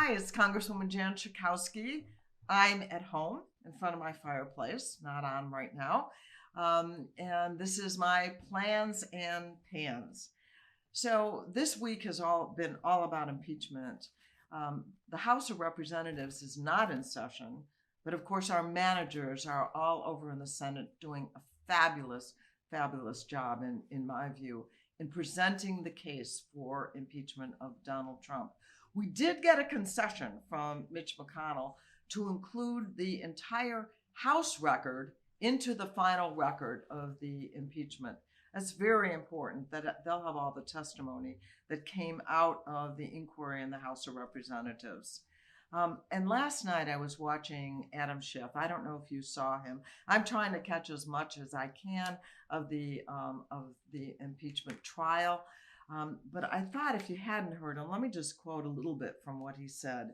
Hi, it's Congresswoman Jan Schakowsky. I'm at home in front of my fireplace, not on right now. And this is my plans and pans. So this week has been all about impeachment. The House of Representatives is not in session, but of course our managers are all over in the Senate doing a fabulous, fabulous job, in my view, in presenting the case for impeachment of Donald Trump. We did get a concession from Mitch McConnell to include the entire House record into the final record of the impeachment. That's very important, that they'll have all the testimony that came out of the inquiry in the House of Representatives. And last night I was watching Adam Schiff. I don't know if you saw him. I'm trying to catch as much as I can of the impeachment trial. But I thought if you hadn't heard him, let me just quote a little bit from what he said.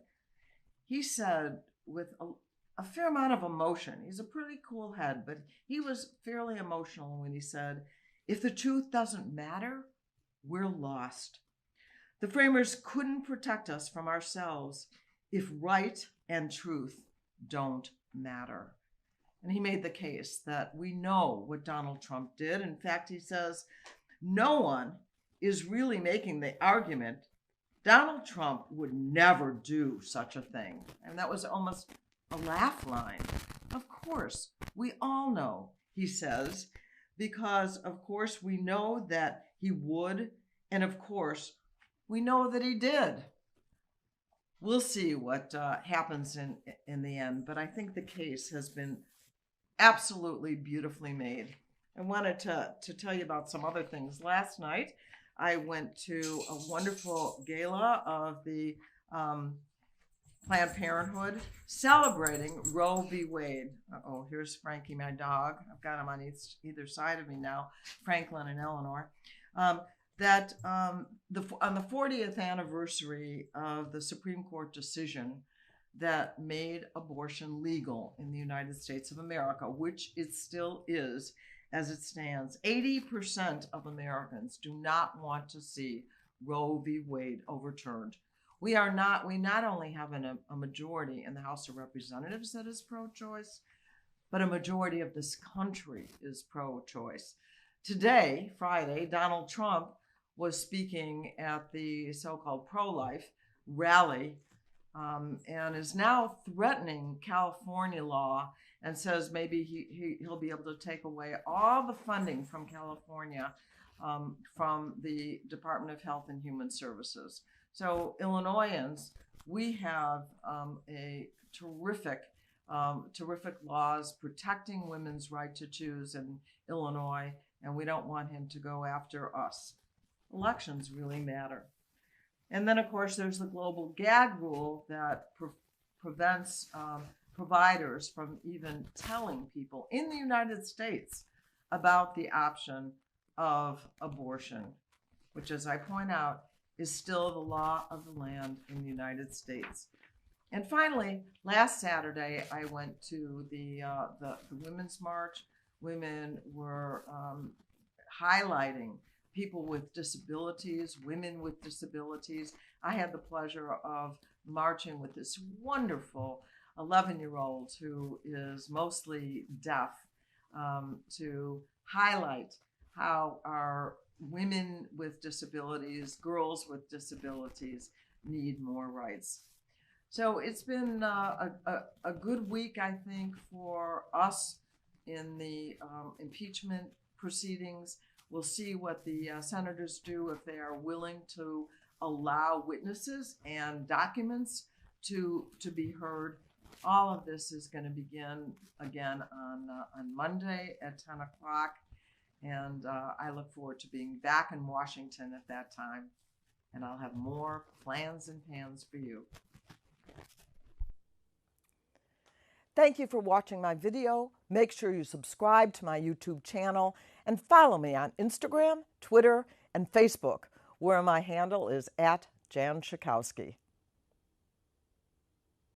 He said with a fair amount of emotion, he's a pretty cool head, but he was fairly emotional when he said, "If the truth doesn't matter, we're lost. The framers couldn't protect us from ourselves if right and truth don't matter." And he made the case that we know what Donald Trump did. In fact, he says, no one is really making the argument Donald Trump would never do such a thing. And that was almost a laugh line. Of course, we all know, he says, because of course we know that he would, and of course we know that he did. We'll see what happens in the end, but I think the case has been absolutely beautifully made. I wanted to tell you about some other things. Last night, I went to a wonderful gala of the Planned Parenthood celebrating Roe v. Wade. Oh, here's Frankie, my dog. I've got him on either side of me now, Franklin and Eleanor. On the 40th anniversary of the Supreme Court decision that made abortion legal in the United States of America, which it still is as it stands, 80% of Americans do not want to see Roe v. Wade overturned. We not only have a majority in the House of Representatives that is pro-choice, but a majority of this country is pro-choice. Today, Friday, Donald Trump was speaking at the so-called pro-life rally and is now threatening California law and says maybe he'll be able to take away all the funding from California from the Department of Health and Human Services. So Illinoisans, we have a terrific laws protecting women's right to choose in Illinois, and we don't want him to go after us. Elections really matter. And then, of course, there's the global gag rule that prevents providers from even telling people in the United States about the option of abortion, which, as I point out, is still the law of the land in the United States. And finally, last Saturday, I went to the Women's March. Women were highlighting people with disabilities, women with disabilities. I had the pleasure of marching with this wonderful 11-year-old who is mostly deaf to highlight how our women with disabilities, girls with disabilities need more rights. So it's been a good week, I think, for us in the impeachment proceedings. We'll see what the senators do if they are willing to allow witnesses and documents to be heard. All of this is going to begin again on Monday at 10 o'clock. And I look forward to being back in Washington at that time. And I'll have more plans and pans for you. Thank you for watching my video. Make sure you subscribe to my YouTube channel and follow me on Instagram, Twitter, and Facebook, where my handle is @Jan Schakowsky.